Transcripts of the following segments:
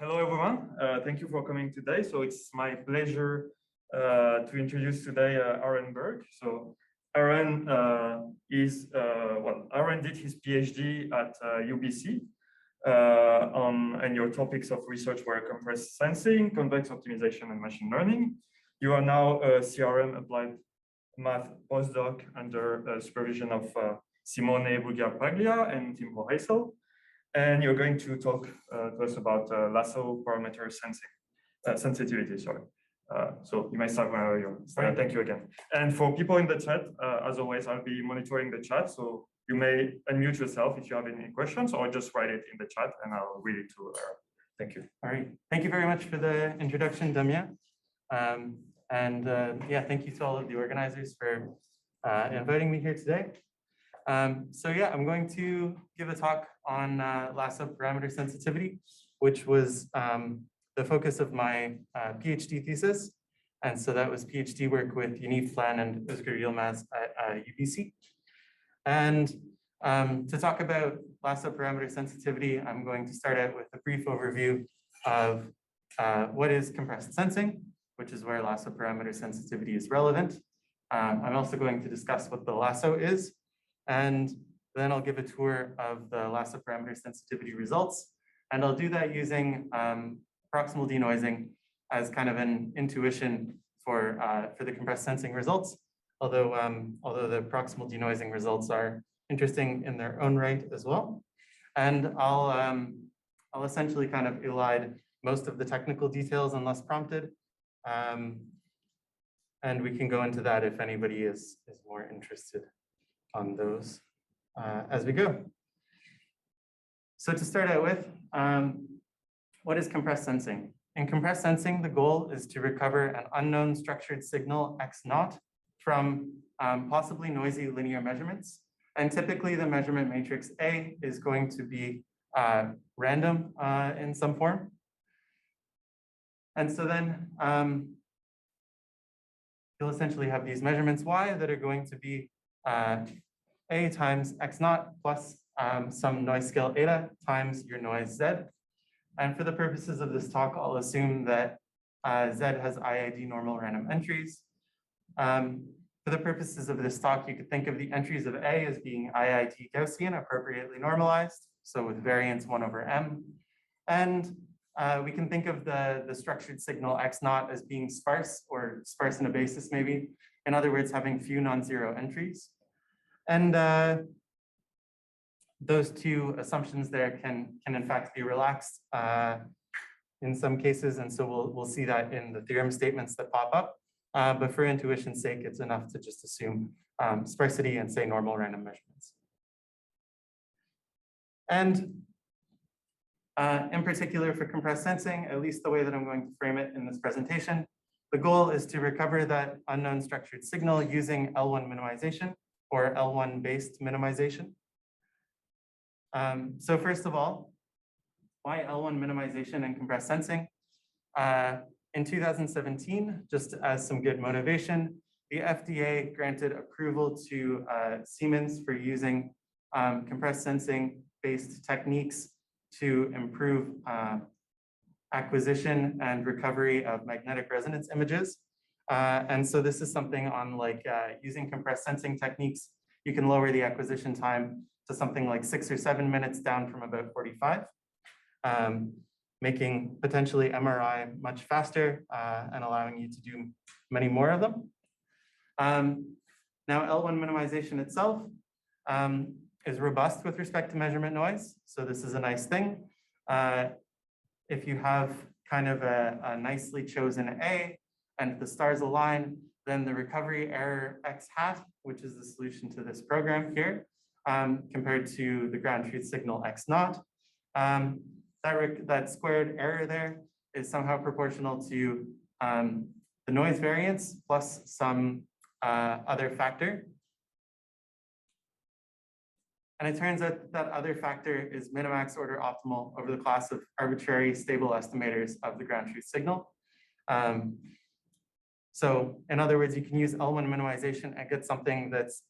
hello everyone. Thank you for coming today. So it's my pleasure to introduce today Aaron Berk. So Aaron Aaron did his PhD at UBC, and your topics of research were compressed sensing, convex optimization, and machine learning. You are now a CRM applied math postdoc under supervision of Simone Bugia-Paglia and Tim Hoheisel. And you're going to talk to us about LASSO parameter sensitivity. So you may start whenever you're starting. Thank you again. And for people in the chat, as always, I'll be monitoring the chat. So you may unmute yourself if you have any questions, or just write it in the chat and I'll read it to Aaron. Thank you. All right. Thank you very much for the introduction, Damien. Yeah, thank you to all of the organizers for inviting me here today. So yeah, I'm going to give a talk on LASSO parameter sensitivity, which was the focus of my PhD thesis. And so that was PhD work with Yaniv Flan and Özgür Yilmaz at UBC. And to talk about LASSO parameter sensitivity, I'm going to start out with a brief overview of what is compressed sensing, which is where LASSO parameter sensitivity is relevant. I'm also going to discuss what the LASSO is, and then I'll give a tour of the LASSO parameter sensitivity results. And I'll do that using proximal denoising as kind of an intuition for the compressed sensing results. Although the proximal denoising results are interesting in their own right as well. And I'll essentially kind of elide most of the technical details unless prompted. And we can go into that if anybody is more interested on those as we go. So to start out with, what is compressed sensing? In compressed sensing, the goal is to recover an unknown structured signal x0 from possibly noisy linear measurements. And typically the measurement matrix A is going to be random in some form. And so then you'll essentially have these measurements y that are going to be A times x0 plus some noise scale eta times your noise z. And for the purposes of this talk, I'll assume that z has IID normal random entries. For the purposes of this talk, you could think of the entries of A as being IID Gaussian, appropriately normalized, so with variance 1 over m. And we can think of the structured signal x0 as being sparse, or sparse in a basis maybe. In other words, having few non-zero entries. And those two assumptions there can in fact be relaxed in some cases. And so we'll see that in the theorem statements that pop up. But for intuition's sake, it's enough to just assume sparsity and say normal random measurements. And in particular for compressed sensing, at least the way that I'm going to frame it in this presentation, the goal is to recover that unknown structured signal using L1 minimization or L1 based minimization. So first of all, why L1 minimization and compressed sensing? In 2017, just as some good motivation, the FDA granted approval to Siemens for using compressed sensing based techniques to improve acquisition and recovery of magnetic resonance images. And so this is something on like using compressed sensing techniques, you can lower the acquisition time to something like 6 or 7 minutes down from about 45, making potentially MRI much faster and allowing you to do many more of them. Now L1 minimization itself is robust with respect to measurement noise. So this is a nice thing. If you have kind of a nicely chosen A and the stars align, then the recovery error x hat, which is the solution to this program here, compared to the ground truth signal x0, that squared error there is somehow proportional to the noise variance plus some other factor. And it turns out that other factor is minimax order optimal over the class of arbitrary stable estimators of the ground truth signal. So in other words, you can use L1 minimization and get something that's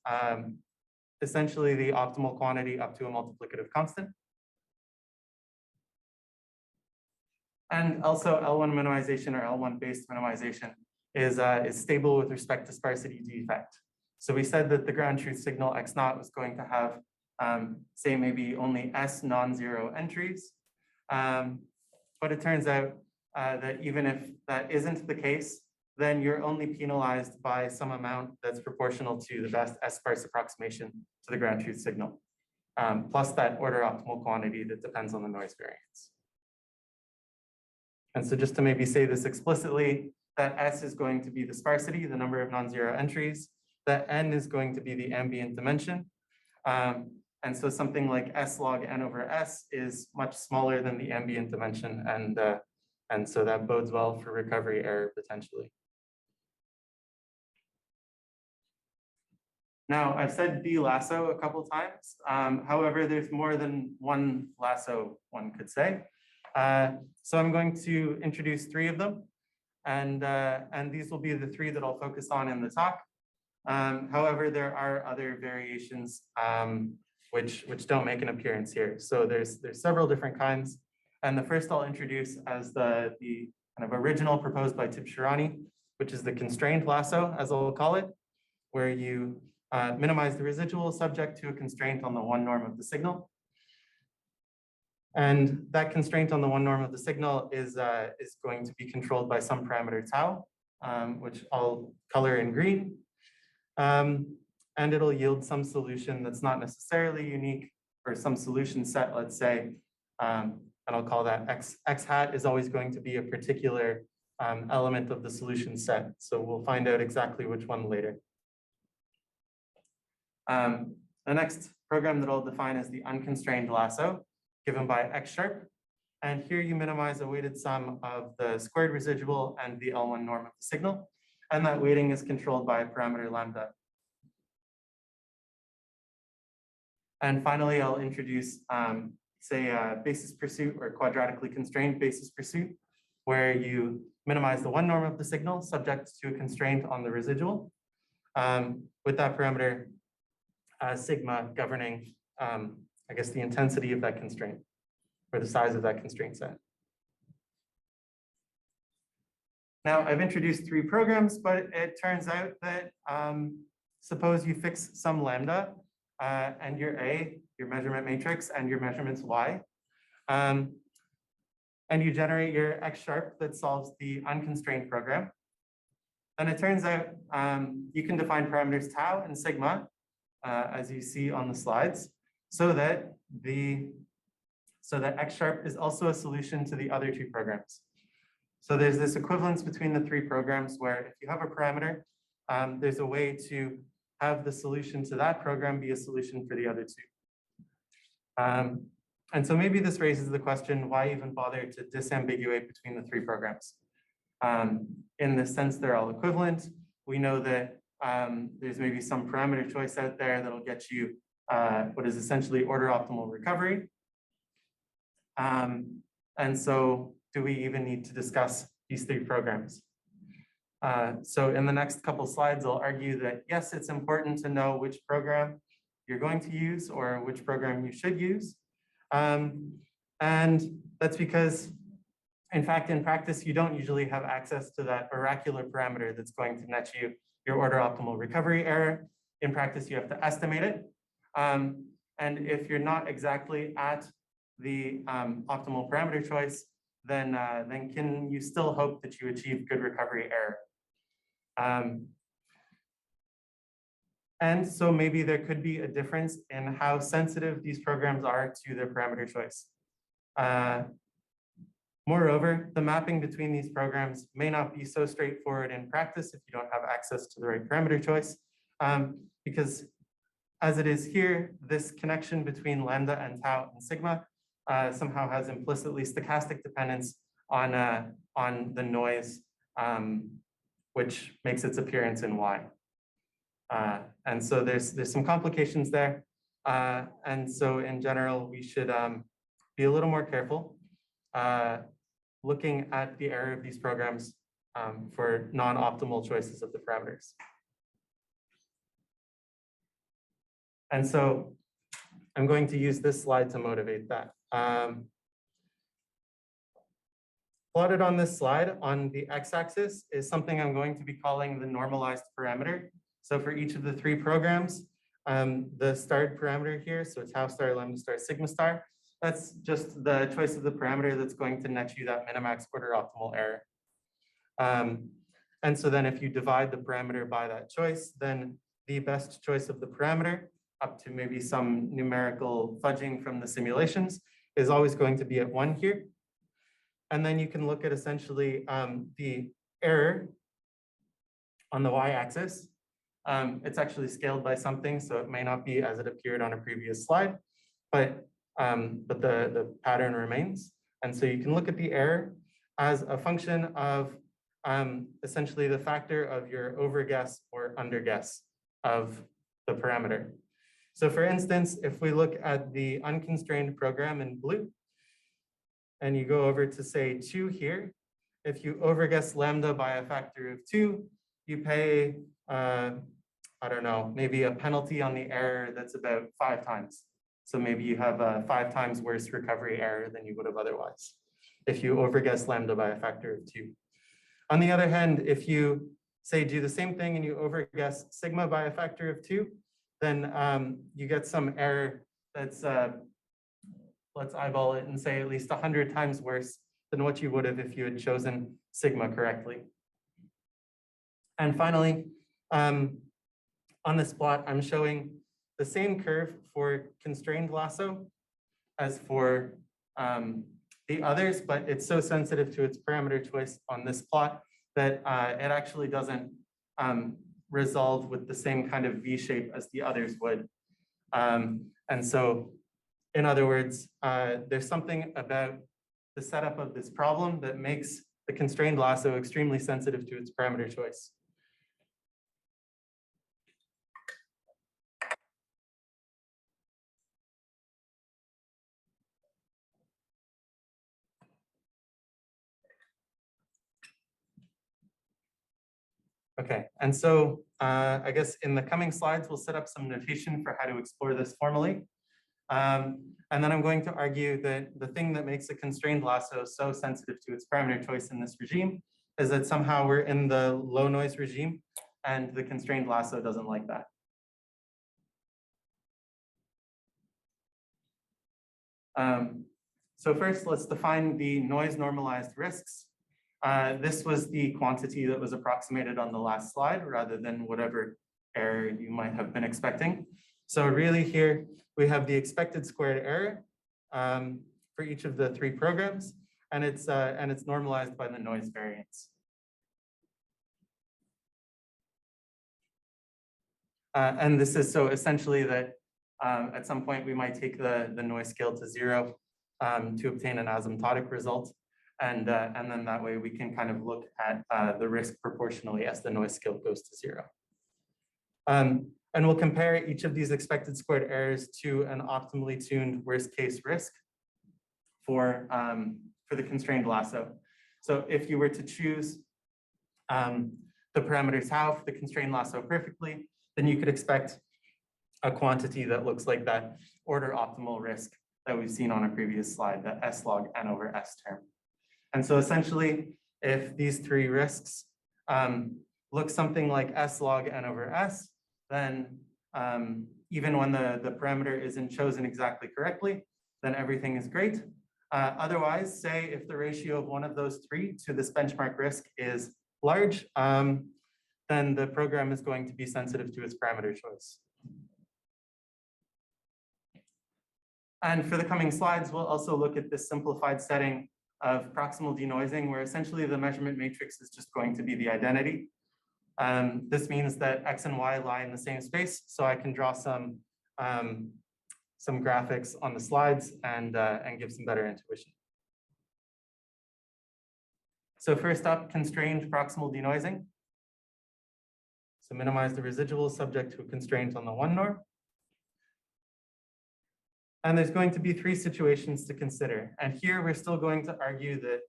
essentially the optimal quantity up to a multiplicative constant. And also L1 minimization or L1 based minimization is stable with respect to sparsity defect. So we said that the ground truth signal X naught was going to have, say, maybe only S non-zero entries. But it turns out that even if that isn't the case, then you're only penalized by some amount that's proportional to the best S-sparse approximation to the ground truth signal, plus that order optimal quantity that depends on the noise variance. And so just to maybe say this explicitly, that S is going to be the sparsity, the number of non-zero entries, that N is going to be the ambient dimension. And so something like S log N over S is much smaller than the ambient dimension. And so that bodes well for recovery error potentially. Now, I've said LASSO a couple times. However, there's more than one LASSO, one could say. So I'm going to introduce three of them. And these will be the three that I'll focus on in the talk. However, there are other variations which don't make an appearance here. So there's several different kinds. And the first I'll introduce as the kind of original proposed by Tibshirani, which is the constrained LASSO, as I'll call it, where you minimize the residual subject to a constraint on the one norm of the signal. And that constraint on the one norm of the signal is going to be controlled by some parameter tau, which I'll color in green. And it'll yield some solution that's not necessarily unique, or some solution set, let's say, and I'll call that X hat is always going to be a particular element of the solution set. So we'll find out exactly which one later. The next program that I'll define is the unconstrained LASSO, given by X sharp. And here you minimize a weighted sum of the squared residual and the L1 norm of the signal. And that weighting is controlled by a parameter lambda. And finally, I'll introduce, say, a basis pursuit or quadratically constrained basis pursuit, where you minimize the one norm of the signal subject to a constraint on the residual, with that parameter sigma governing, I guess, the intensity of that constraint, or the size of that constraint set. Now, I've introduced three programs, but it turns out that suppose you fix some lambda and your A, your measurement matrix, and your measurements Y, and you generate your X sharp that solves the unconstrained program. And it turns out you can define parameters tau and sigma, as you see on the slides, so that X sharp is also a solution to the other two programs. So there's this equivalence between the three programs where if you have a parameter, there's a way to have the solution to that program be a solution for the other two. And so maybe this raises the question, why even bother to disambiguate between the three programs? In the sense they're all equivalent. We know that there's maybe some parameter choice out there that'll get you what is essentially order optimal recovery. And so do we even need to discuss these three programs? So in the next couple slides, I'll argue that yes, it's important to know which program you're going to use or which program you should use. And that's because, in fact, in practice, you don't usually have access to that oracular parameter that's going to net you your order optimal recovery error. In practice, you have to estimate it. And if you're not exactly at the optimal parameter choice, then can you still hope that you achieve good recovery error? And so maybe there could be a difference in how sensitive these programs are to their parameter choice. Moreover, the mapping between these programs may not be so straightforward in practice if you don't have access to the right parameter choice, because as it is here, this connection between lambda and tau and sigma somehow has implicitly stochastic dependence on the noise, which makes its appearance in Y. And so there's some complications there. And so in general, we should be a little more careful looking at the error of these programs for non-optimal choices of the parameters. And so I'm going to use this slide to motivate that. Plotted on this slide on the x-axis is something I'm going to be calling the normalized parameter. So for each of the three programs, the starred parameter here, so tau star, lambda star, sigma star, that's just the choice of the parameter that's going to net you that minimax order optimal error. And so then if you divide the parameter by that choice, then the best choice of the parameter, up to maybe some numerical fudging from the simulations, is always going to be at 1 here. And then you can look at essentially the error on the y-axis. It's actually scaled by something, so it may not be as it appeared on a previous slide, but the pattern remains. And so you can look at the error as a function of essentially the factor of your overguess or underguess of the parameter. So for instance, if we look at the unconstrained program in blue, and you go over to say 2 here, if you overguess lambda by a factor of 2, you pay, I don't know, maybe a penalty on the error that's about 5 times. So maybe you have a 5 times worse recovery error than you would have otherwise, if you overguess lambda by a factor of 2. On the other hand, if you say do the same thing and you overguess sigma by a factor of 2, then you get some error that's, let's eyeball it and say at least 100 times worse than what you would have if you had chosen sigma correctly. And finally, on this plot, I'm showing the same curve for constrained lasso as for the others, but it's so sensitive to its parameter choice on this plot that it actually doesn't resolve with the same kind of V shape as the others would. And so, in other words, there's something about the setup of this problem that makes the constrained lasso extremely sensitive to its parameter choice. Okay, and so I guess in the coming slides, we'll set up some notation for how to explore this formally. And then I'm going to argue that the thing that makes a constrained lasso so sensitive to its parameter choice in this regime is that somehow we're in the low noise regime and the constrained lasso doesn't like that. So first, let's define the noise normalized risks. This was the quantity that was approximated on the last slide rather than whatever error you might have been expecting. So really here, we have the expected squared error for each of the three programs, and it's normalized by the noise variance. And this is so essentially that at some point we might take the noise scale to 0 to obtain an asymptotic result. And then that way we can kind of look at the risk proportionally as the noise scale goes to 0. And we'll compare each of these expected squared errors to an optimally tuned worst case risk for the constrained lasso. So if you were to choose the parameter tau for the constrained lasso perfectly, then you could expect a quantity that looks like that order optimal risk that we've seen on a previous slide, the S log n over S term. And so essentially, if these three risks look something like S log n over S, then even when the parameter isn't chosen exactly correctly, then everything is great. Otherwise, say if the ratio of one of those three to this benchmark risk is large, then the program is going to be sensitive to its parameter choice. And for the coming slides, we'll also look at this simplified setting of proximal denoising, where essentially the measurement matrix is just going to be the identity. This means that X and Y lie in the same space, so I can draw some graphics on the slides and give some better intuition. So first up, constrained proximal denoising. So minimize the residual subject to a constraint on the 1 norm. And there's going to be 3 situations to consider. And here we're still going to argue that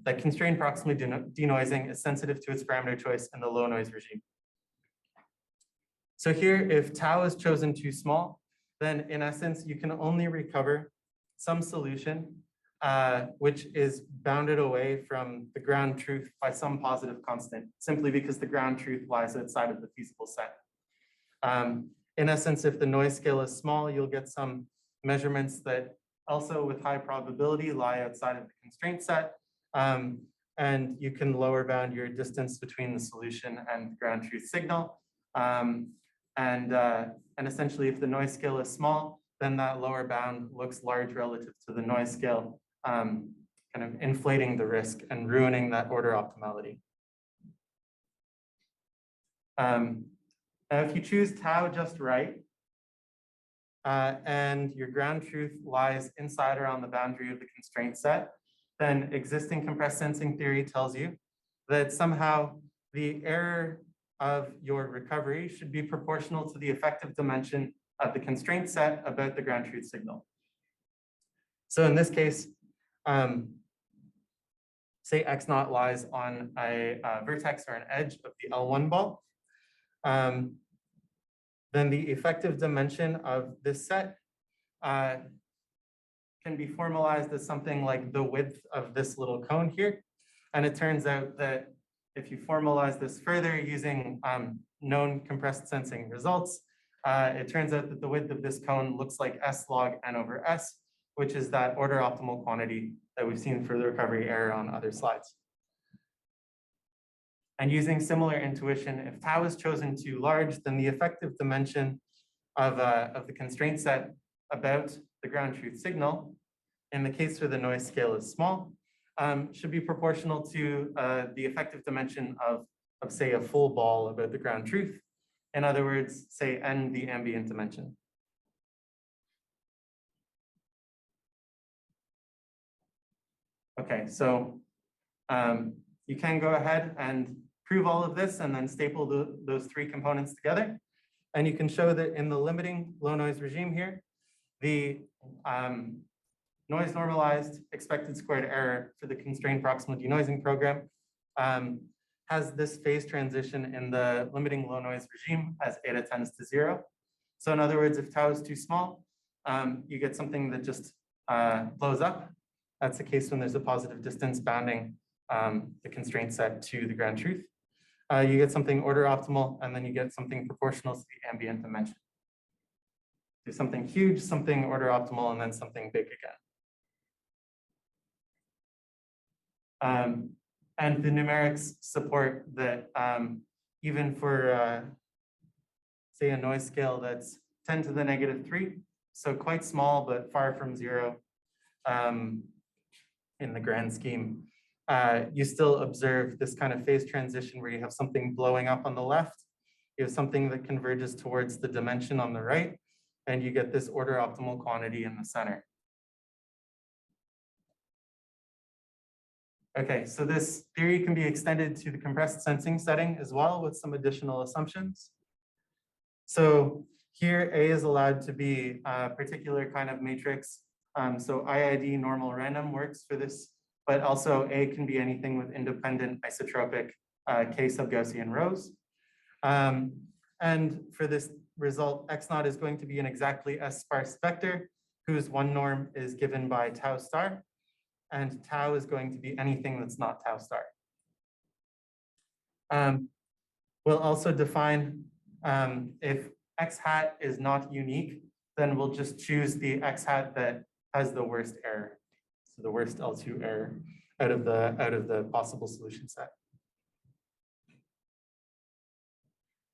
that constrained proximal denoising is sensitive to its parameter choice in the low noise regime. So here, if tau is chosen too small, then in essence, you can only recover some solution which is bounded away from the ground truth by some positive constant, simply because the ground truth lies outside of the feasible set. In essence, if the noise scale is small, you'll get some measurements that also with high probability lie outside of the constraint set. And you can lower bound your distance between the solution and the ground truth signal. And essentially, if the noise scale is small, then that lower bound looks large relative to the noise scale, kind of inflating the risk and ruining that order optimality. Now, if you choose tau just right, and your ground truth lies inside or on the boundary of the constraint set, then existing compressed sensing theory tells you that somehow the error of your recovery should be proportional to the effective dimension of the constraint set about the ground truth signal. So in this case, say X naught lies on a vertex or an edge of the L1 ball, then the effective dimension of this set can be formalized as something like the width of this little cone here. And it turns out that if you formalize this further using known compressed sensing results, it turns out that the width of this cone looks like S log n over S, which is that order optimal quantity that we've seen for the recovery error on other slides. And using similar intuition, if tau is chosen too large, then the effective dimension of the constraint set about the ground truth signal, in the case where the noise scale is small, should be proportional to the effective dimension of say, a full ball about the ground truth. In other words, say n the ambient dimension. Okay, so you can go ahead and prove all of this and then staple those three components together. And you can show that in the limiting low noise regime here, the noise normalized expected squared error for the constrained proximal denoising program has this phase transition in the limiting low noise regime as eta tends to 0. So in other words, if tau is too small, you get something that just blows up. That's the case when there's a positive distance bounding the constraint set to the ground truth. You get something order optimal, and then you get something proportional to the ambient dimension. Do something huge, something order optimal, and then something big again. And the numerics support that even for, say, a noise scale that's 10 to the negative 3, so quite small, but far from 0 in the grand scheme, you still observe this kind of phase transition where you have something blowing up on the left, you have something that converges towards the dimension on the right, and you get this order optimal quantity in the center. Okay, so this theory can be extended to the compressed sensing setting as well with some additional assumptions. So here A is allowed to be a particular kind of matrix. So IID normal random works for this, but also A can be anything with independent isotropic K subgaussian rows. And for this result, X naught is going to be an exactly S sparse vector whose one norm is given by tau star. And tau is going to be anything that's not tau star. We'll also define if X hat is not unique, then we'll just choose the X hat that has the worst error. So the worst L2 error out of the possible solution set.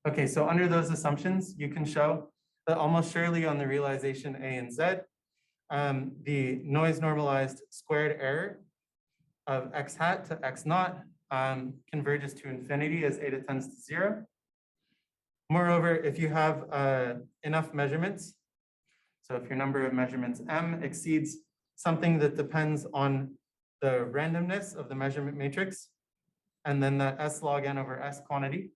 Okay, so under those assumptions, you can show that almost surely on the realization A and Z, the noise normalized squared error of X hat to X naught converges to infinity as eta tends to 0. Moreover, if you have enough measurements, so if your number of measurements M exceeds something that depends on the randomness of the measurement matrix, and then that S log n over S quantity,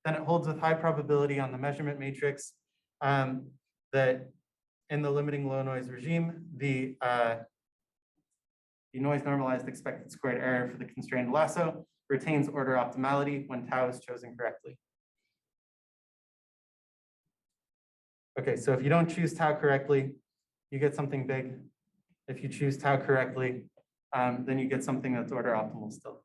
then it holds with high probability on the measurement matrix that in the limiting low noise regime, the noise normalized expected squared error for the constrained lasso retains order optimality when tau is chosen correctly. Okay, so if you don't choose tau correctly, you get something big. If you choose tau correctly, then you get something that's order optimal still.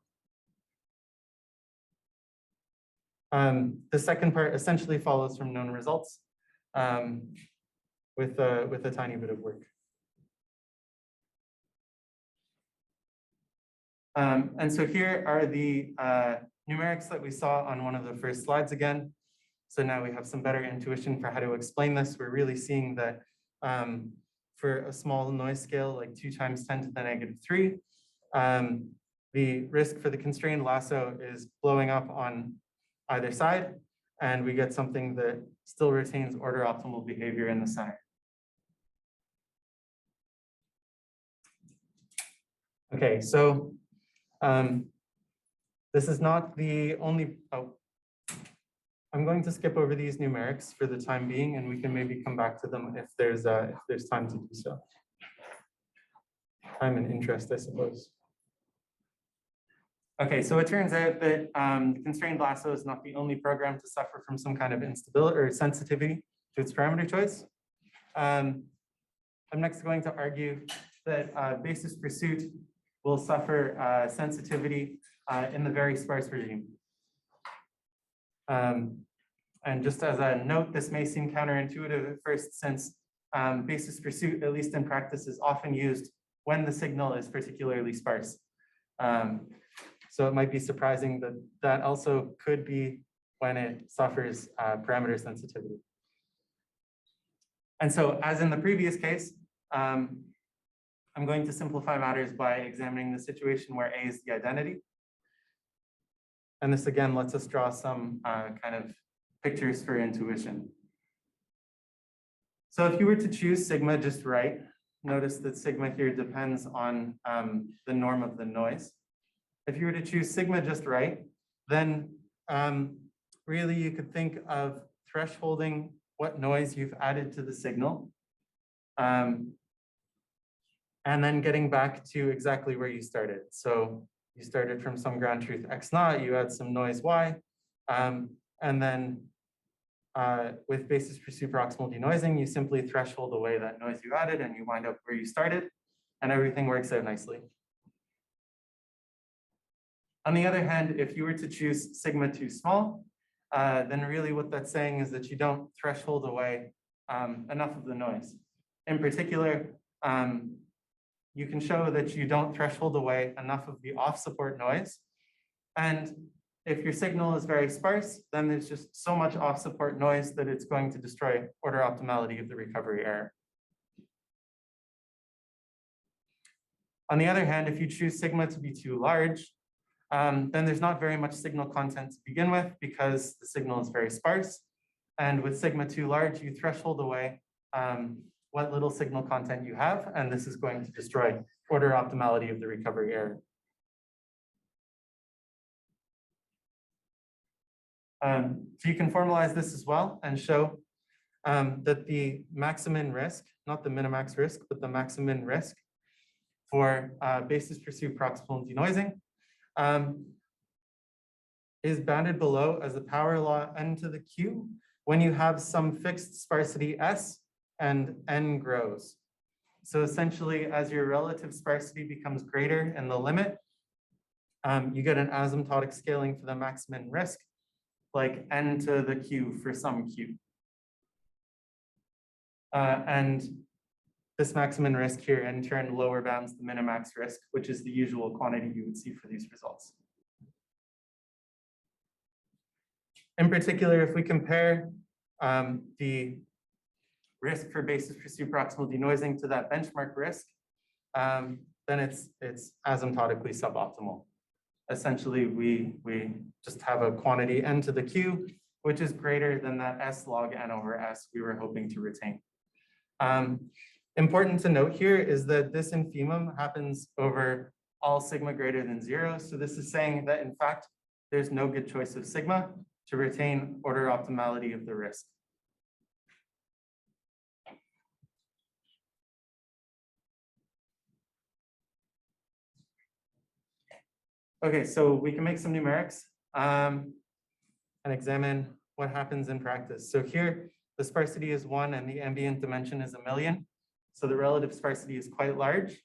The second part essentially follows from known results with a tiny bit of work. And so here are the numerics that we saw on one of the first slides again. So now we have some better intuition for how to explain this. We're really seeing that for a small noise scale, like 2 times 10 to the negative 3, the risk for the constrained lasso is blowing up on either side, and we get something that still retains order optimal behavior in the center. Okay, so this is not the only, I'm going to skip over these numerics for the time being, and we can maybe come back to them if there's time to do so. Time and interest, I suppose. Okay, so it turns out that the constrained lasso is not the only program to suffer from some kind of instability or sensitivity to its parameter choice. I'm next going to argue that basis pursuit will suffer sensitivity in the very sparse regime. And just as a note, this may seem counterintuitive at first, since basis pursuit, at least in practice, is often used when the signal is particularly sparse. So it might be surprising that that also could be when it suffers parameter sensitivity. And so, as in the previous case, I'm going to simplify matters by examining the situation where A is the identity. And this again lets us draw some kind of pictures for intuition. So if you were to choose sigma just right, notice that sigma here depends on the norm of the noise. If you were to choose sigma just right, then really you could think of thresholding what noise you've added to the signal, and then getting back to exactly where you started. So you started from some ground truth x naught, you add some noise y, and then with basis pursuit proximal denoising, you simply threshold away that noise you added and you wind up where you started, and everything works out nicely. On the other hand, if you were to choose sigma too small, then really what that's saying is that you don't threshold away enough of the noise. In particular, you can show that you don't threshold away enough of the off-support noise. And if your signal is very sparse, then there's just so much off-support noise that it's going to destroy order optimality of the recovery error. On the other hand, if you choose sigma to be too large, then there's not very much signal content to begin with because the signal is very sparse. And with sigma too large, you threshold away what little signal content you have, and this is going to destroy order optimality of the recovery error. So you can formalize this as well and show that the maximum risk, not the minimax risk, but the maximum risk for basis pursuit proximal denoising is bounded below as a power law n to the q when you have some fixed sparsity s and n grows. So essentially, as your relative sparsity becomes greater in the limit, you get an asymptotic scaling for the maximum risk, like n to the q for some q. And this maximum risk here in turn lower bounds the minimax risk, which is the usual quantity you would see for these results. In particular, if we compare the risk for basis pursuit proximal denoising to that benchmark risk, then it's asymptotically suboptimal. Essentially, we just have a quantity n to the q, which is greater than that s log n over s we were hoping to retain. Important to note here is that this infimum happens over all sigma greater than 0. So this is saying that, in fact, there's no good choice of sigma to retain order optimality of the risk. Okay, so we can make some numerics and examine what happens in practice. So here, the sparsity is 1 and the ambient dimension is 1,000,000. So the relative sparsity is quite large.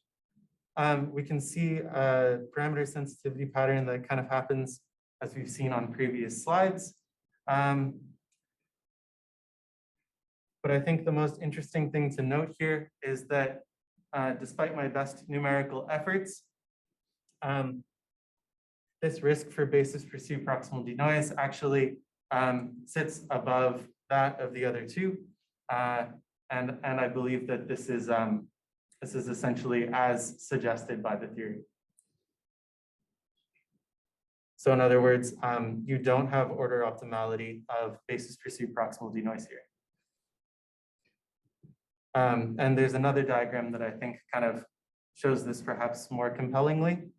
we can see a parameter sensitivity pattern that kind of happens as we've seen on previous slides. But I think the most interesting thing to note here is that despite my best numerical efforts, this risk for basis for subproximal denoise actually sits above that of the other two. And I believe that this is essentially as suggested by the theory. So in other words, you don't have order optimality of basis for subproximal denoise here. And there's another diagram that I think kind of shows this perhaps more compellingly.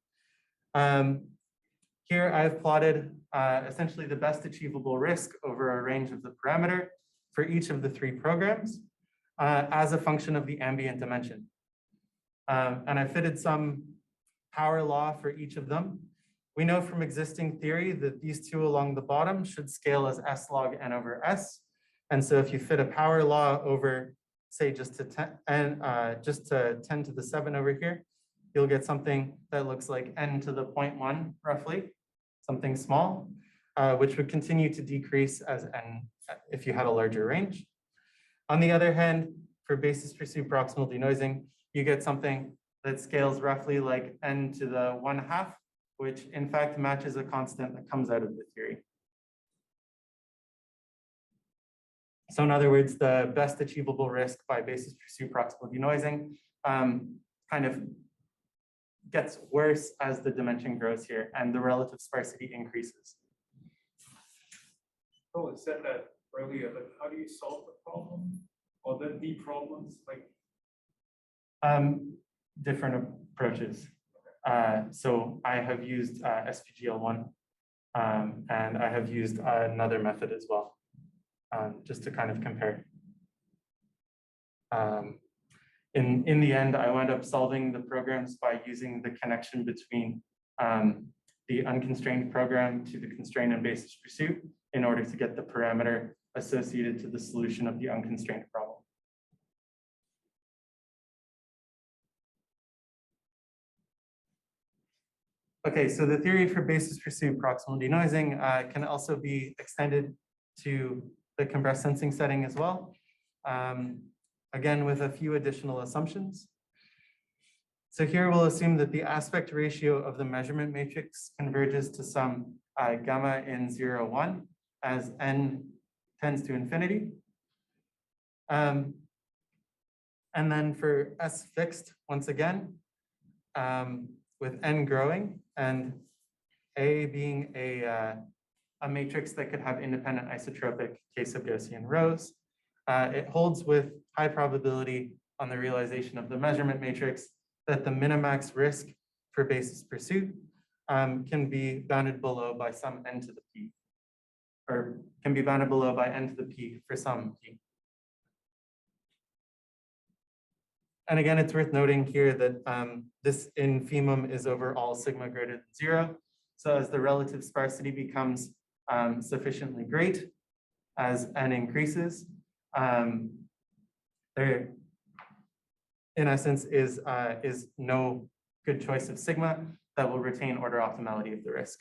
Here I've plotted essentially the best achievable risk over a range of the parameter for each of the three programs as a function of the ambient dimension. And I fitted some power law for each of them. We know from existing theory that these two along the bottom should scale as S log n over S. And so if you fit a power law over, say, just to 10 to the 7 over here, you'll get something that looks like n to the 0.1 roughly, something small, which would continue to decrease as n if you had a larger range. On the other hand, for basis for subproximal denoising, you get something that scales roughly like n to the 1/2, which in fact matches a constant that comes out of the theory. So in other words, the best achievable risk by basis for subproximal denoising kind of gets worse as the dimension grows here and the relative sparsity increases. Oh, it said that earlier, but how do you solve the problem? Or the problems, like? Different approaches. So I have used SPGL1 and I have used another method as well, just to kind of compare. In the end, I wound up solving the programs by using the connection between the unconstrained program to the constrained and basis for sub in order to get the parameter associated to the solution of the unconstrained problem. Okay, so the theory for basis for subproximal denoising can also be extended to the compressed sensing setting as well. Again, with a few additional assumptions. So here we'll assume that the aspect ratio of the measurement matrix converges to some gamma in 0, 1 as n tends to infinity. And then for S fixed, once again, with n growing and A being a matrix that could have independent isotropic K-subgaussian rows, it holds with high probability on the realization of the measurement matrix that the minimax risk for basis pursuit can be bounded below by some n to the p, or can be bounded below by n to the p for some p. And again, it's worth noting here that this infimum is over all sigma greater than 0. So as the relative sparsity becomes sufficiently great, as n increases, there, in essence, is no good choice of sigma that will retain order optimality of the risk.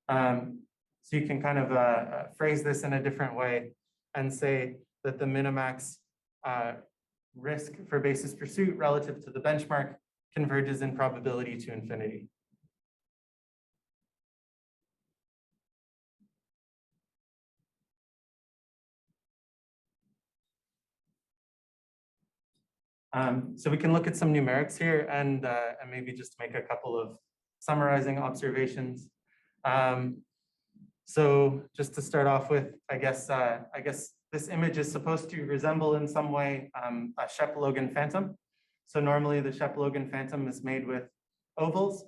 So you can kind of phrase this in a different way and say that the minimax risk for basis pursuit relative to the benchmark converges in probability to infinity. So we can look at some numerics here and maybe just make a couple of summarizing observations. So just to start off with, I guess this image is supposed to resemble in some way a Shepp-Logan phantom. So normally the Shepp-Logan phantom is made with ovals.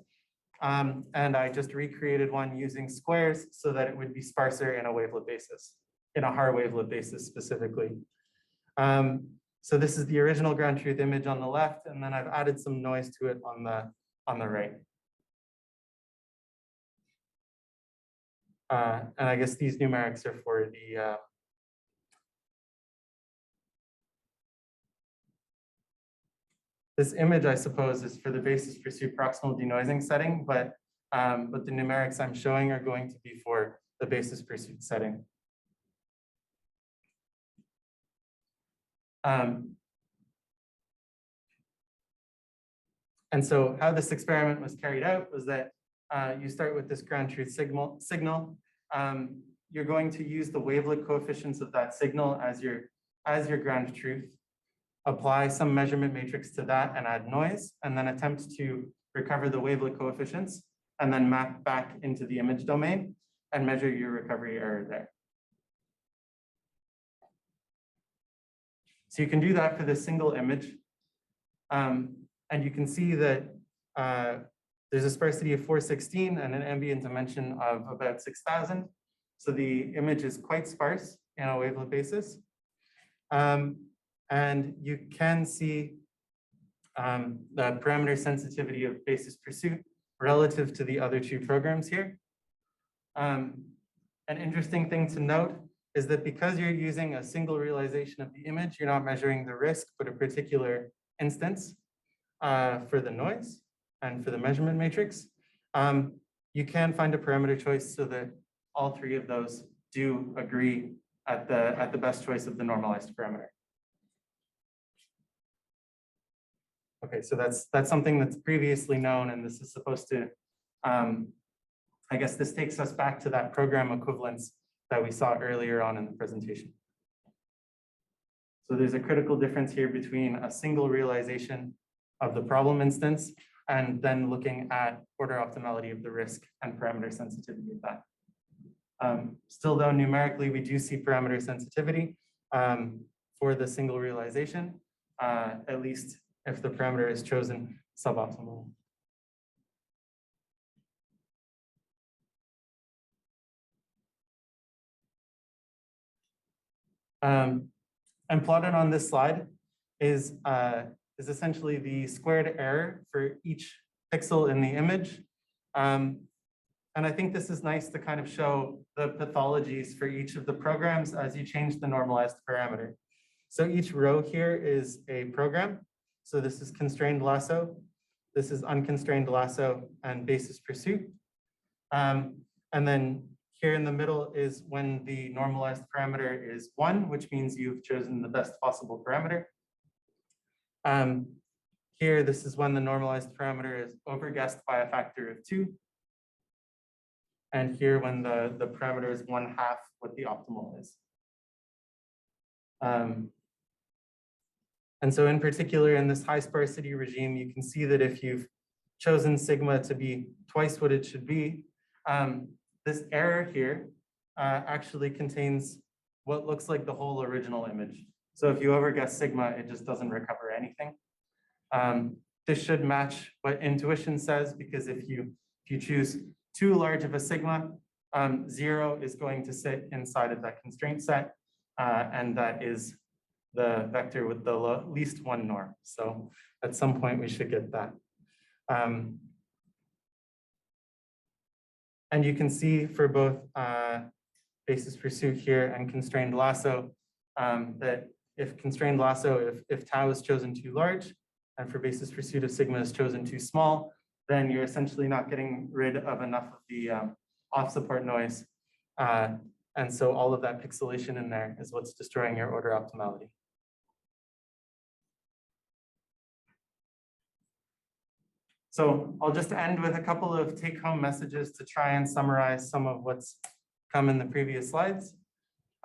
And I just recreated one using squares so that it would be sparser in a wavelet basis, in a Haar wavelet basis specifically. So this is the original ground truth image on the left, and then I've added some noise to it on the right. And I guess these numerics are for the This image, I suppose, is for the basis pursuit proximal denoising setting, but the numerics I'm showing are going to be for the basis pursuit setting. And so how this experiment was carried out was that you start with this ground truth signal. You're going to use the wavelet coefficients of that signal as your ground truth, apply some measurement matrix to that and add noise, and then attempt to recover the wavelet coefficients, and then map back into the image domain and measure your recovery error there. So you can do that for this single image. And you can see that there's a sparsity of 416 and an ambient dimension of about 6,000. So the image is quite sparse in a wavelet basis. And you can see the parameter sensitivity of basis pursuit relative to the other two programs here. An interesting thing to note is that because you're using a single realization of the image, you're not measuring the risk, but a particular instance for the noise and for the measurement matrix. You can find a parameter choice so that all three of those do agree at the best choice of the normalized parameter. Okay, so that's something that's previously known, and this is supposed to, I guess this takes us back to that program equivalence that we saw earlier on in the presentation. So there's a critical difference here between a single realization of the problem instance and then looking at order optimality of the risk and parameter sensitivity of that. Still though, numerically, we do see parameter sensitivity for the single realization, at least if the parameter is chosen suboptimal. And plotted on this slide is essentially the squared error for each pixel in the image. And I think this is nice to kind of show the pathologies for each of the programs as you change the normalized parameter. So each row here is a program. So this is constrained lasso, this is unconstrained lasso, and basis pursuit. And then here in the middle is when the normalized parameter is 1, which means you've chosen the best possible parameter. Here, this is when the normalized parameter is overguessed by a factor of 2. And here, when the parameter is 1/2 what the optimal is. And so in particular, in this high sparsity regime, you can see that if you've chosen sigma to be twice what it should be, this error here actually contains what looks like the whole original image. So if you overguess sigma, it just doesn't recover anything. This should match what intuition says, because if you choose too large of a sigma, 0 is going to sit inside of that constraint set, and that is the vector with the least 1 norm. So at some point we should get that. And you can see for both basis pursuit here and constrained lasso that if constrained lasso, if tau is chosen too large, and for basis pursuit of sigma is chosen too small, then you're essentially not getting rid of enough of the off support noise. And so all of that pixelation in there is what's destroying your order optimality. So I'll just end with a couple of take-home messages to try and summarize some of what's come in the previous slides.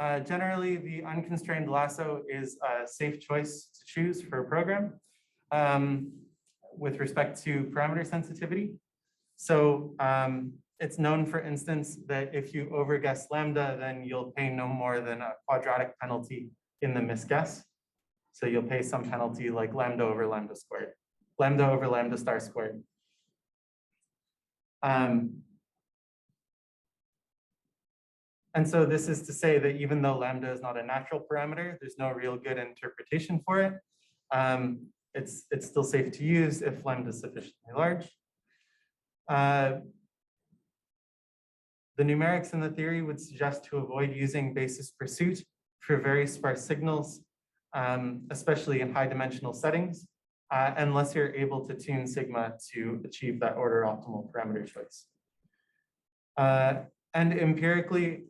Generally, the unconstrained lasso is a safe choice to choose for a program with respect to parameter sensitivity. So it's known, for instance, that if you overguess lambda, then you'll pay no more than a quadratic penalty in the misguess. So you'll pay some penalty like lambda over lambda squared, lambda over lambda star squared. And so this is to say that even though lambda is not a natural parameter, there's no real good interpretation for it. It's still safe to use if lambda is sufficiently large. The numerics in the theory would suggest to avoid using basis pursuit for very sparse signals, especially in high dimensional settings. unless you're able to tune sigma to achieve that order optimal parameter choice. And empirically,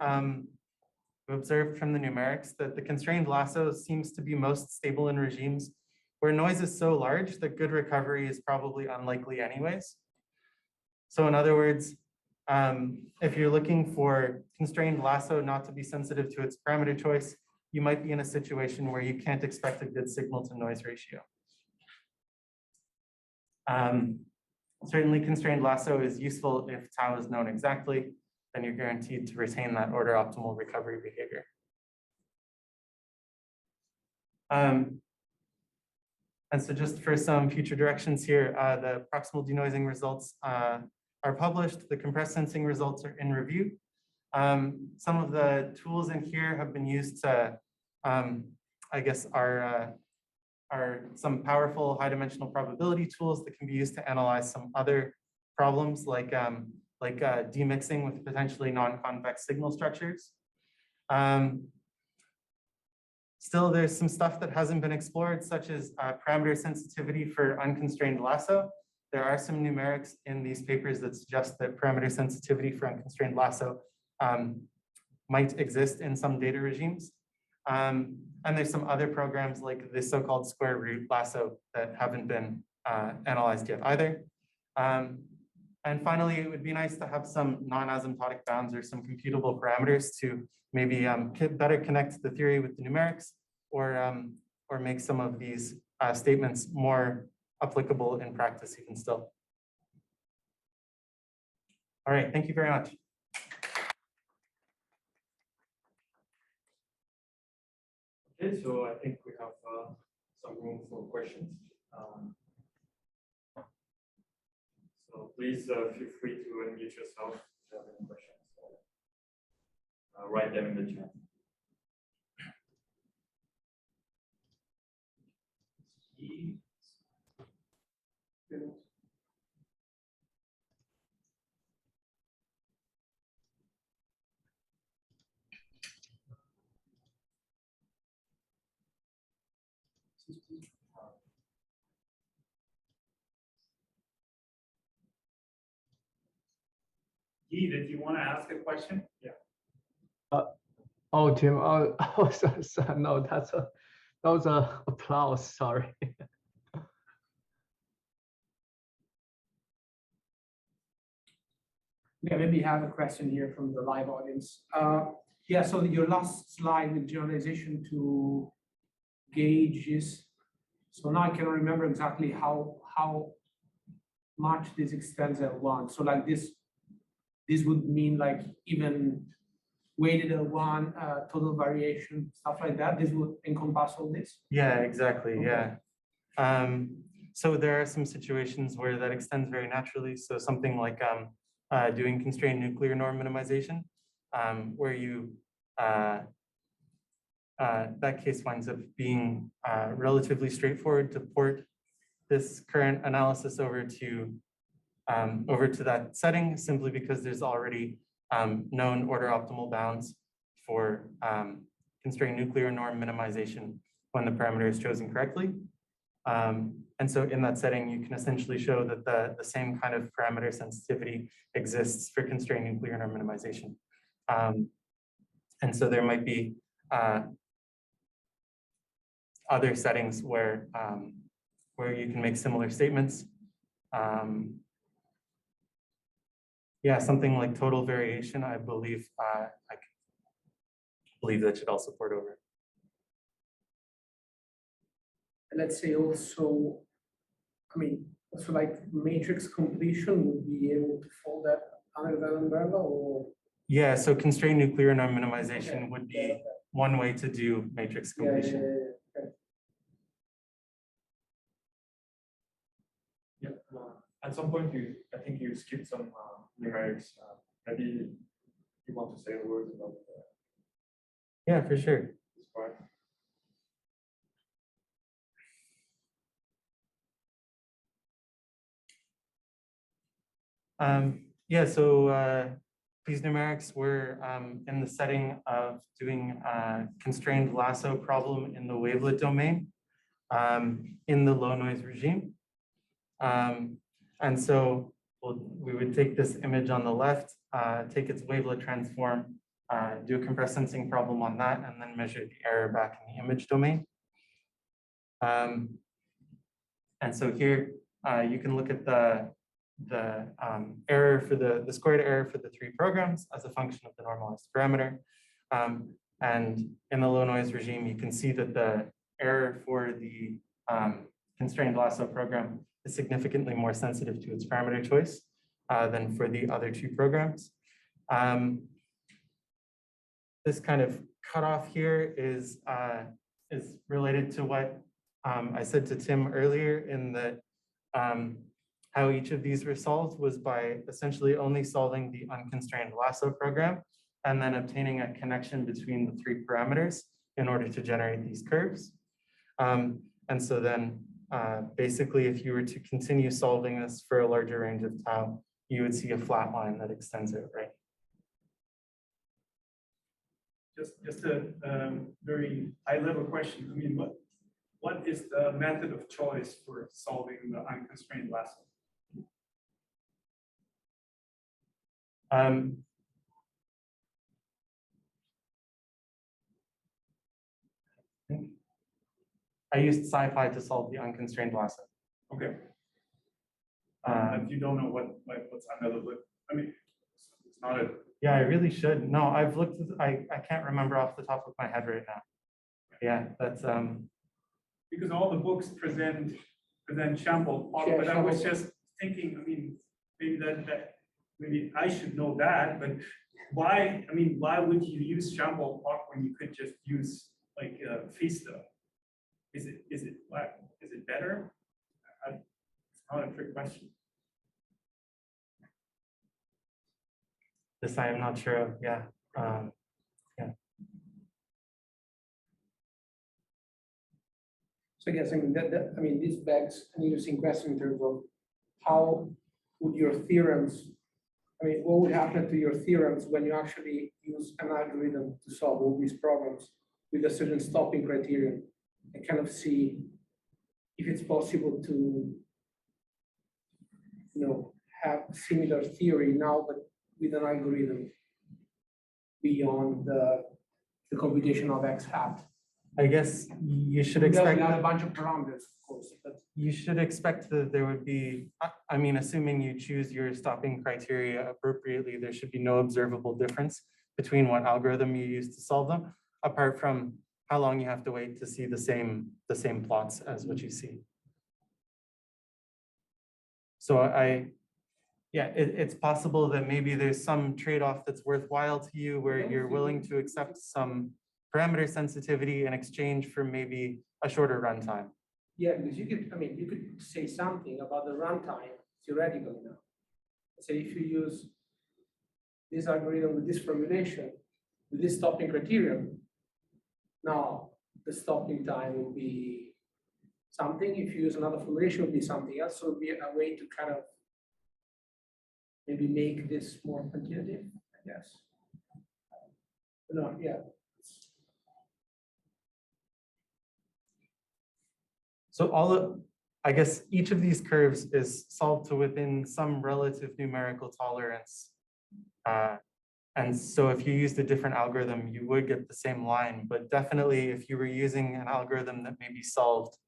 we observed from the numerics that the constrained lasso seems to be most stable in regimes where noise is so large that good recovery is probably unlikely anyways. So in other words, if you're looking for constrained lasso not to be sensitive to its parameter choice, you might be in a situation where you can't expect a good signal to noise ratio. Certainly constrained lasso is useful if tau is known exactly, then you're guaranteed to retain that order optimal recovery behavior. And so just for some future directions here, the proximal denoising results are published. The compressed sensing results are in review. Some of the tools in here have been used to, I guess, are some powerful high-dimensional probability tools that can be used to analyze some other problems like demixing with potentially non-convex signal structures. Still, there's some stuff that hasn't been explored, such as parameter sensitivity for unconstrained lasso. There are some numerics in these papers that suggest that parameter sensitivity for unconstrained lasso might exist in some data regimes. And there's some other programs like the so-called square root lasso that haven't been analyzed yet either. And finally, it would be nice to have some non-asymptotic bounds or some computable parameters to maybe better connect the theory with the numerics, or make some of these statements more applicable in practice even still. All right, thank you very much. Okay, so I think we have some room for questions. So please feel free to unmute yourself if you have any questions. Write them in the chat. Guy, did you want to ask a question? Yeah. Oh, Tim. Oh, no, that was a applause. Sorry. Yeah, maybe have a question here from the live audience. Yeah, so your last slide with generalization to gauges. So now I cannot remember exactly how much this extends at once. So like this would mean like even weighted L1, total variation, stuff like that. This would encompass all this? Yeah, exactly, Okay. yeah. So there are some situations where that extends very naturally. So something like doing constrained nuclear norm minimization, where you, that case winds up being relatively straightforward to port this current analysis over to that setting, simply because there's already known order optimal bounds for constrained nuclear norm minimization when the parameter is chosen correctly. And so in that setting, you can essentially show that the same kind of parameter sensitivity exists for constrained nuclear norm minimization. And so there might be other settings where you can make similar statements. Yeah, something like total variation, I believe that should also port over. And let's say also, I mean, so like matrix completion would be able to fall that under that umbrella, or? Yeah, so constrained nuclear norm minimization Okay, would be yeah, okay. one way to do matrix completion. Okay. Yeah. At some point, I think you skipped some numerics. Maybe you want to say a word about Yeah, for sure. this part. Yeah, so these numerics were in the setting of doing a constrained lasso problem in the wavelet domain. in the low noise regime. And so we would take this image on the left, take its wavelet transform, do a compressed sensing problem on that, and then measure the error back in the image domain. And so here you can look at the error for the squared error for the three programs as a function of the normalized parameter. And in the low noise regime, you can see that the error for the constrained lasso program is significantly more sensitive to its parameter choice than for the other two programs. This kind of cutoff here is related to what I said to Tim earlier, in that how each of these were solved was by essentially only solving the unconstrained lasso program and then obtaining a connection between the three parameters in order to generate these curves. And so then basically, if you were to continue solving this for a larger range of tau, you would see a flat line that extends out, right? Just a very high level question. I mean, what is the method of choice for solving the unconstrained lasso? I used sci-fi to solve the unconstrained lasso. Okay. If you don't know what's under the hood, I mean, it's not a. Yeah, I really should. No, I've looked. I can't remember off the top of my head right now. Yeah, that's Because all the books present sample, but I was just thinking. I mean, maybe I should know that, but why? I mean, why would you use sample plot when you could just use like Fista? Is it better? It's not a trick question. this I am not sure of. Yeah. Yeah. So I guess, I mean, this begs an interesting question in terms of how would your theorems, I mean, what would happen to your theorems when you actually use an algorithm to solve all these problems with a certain stopping criterion, and kind of see if it's possible to, have similar theory now, but with an algorithm beyond the computation of X hat. I guess you should expect a bunch of parameters, of course, but you should expect that there would be, I mean, assuming you choose your stopping criteria appropriately, there should be no observable difference between what algorithm you use to solve them, apart from how long you have to wait to see the same plots as what you see. So it's possible that maybe there's some trade-off that's worthwhile to you where you're willing to accept some parameter sensitivity in exchange for maybe a shorter runtime. yeah, because you could say something about the runtime theoretically now. So if you use this algorithm with this formulation, with this stopping criterion, now the stopping time will be something. If you use another formulation, it will be something else. So it will be a way to kind of maybe make this more quantitative, I guess. No, yeah. So I guess each of these curves is solved to within some relative numerical tolerance. And so if you used a different algorithm, you would get the same line, but definitely if you were using an algorithm that maybe solved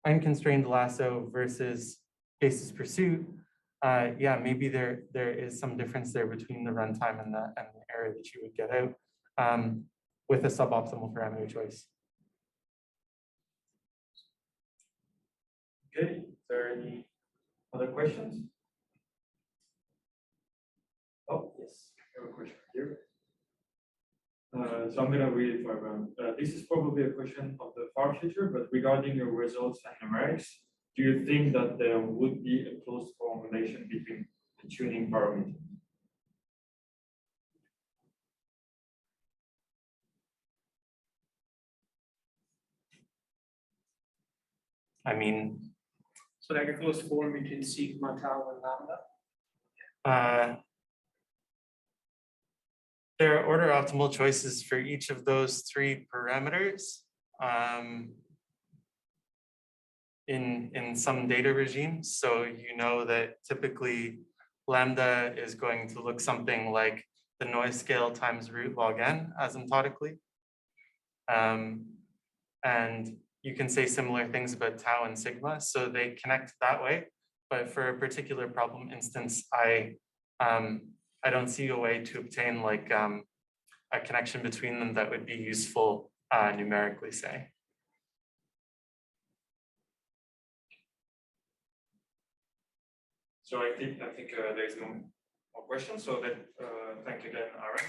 unconstrained lasso versus basis pursuit, yeah, maybe there is some difference there between the runtime and the error that you would get out with a suboptimal parameter choice. Okay, is there any other questions? Oh, yes, I have a question here. So I'm going to read it for everyone. This is probably a question of the far future, but regarding your results and numerics, do you think that there would be a close correlation between the tuning parameters? I mean, So like a close form between sigma, tau, and lambda. there are order optimal choices for each of those three parameters. in some data regimes. So you know that typically lambda is going to look something like the noise scale times root log n asymptotically. And you can say similar things about tau and sigma, so they connect that way. But for a particular problem instance, I don't see a way to obtain like a connection between them that would be useful numerically, say. So I think there is no more questions. So that thank you again, Aaron.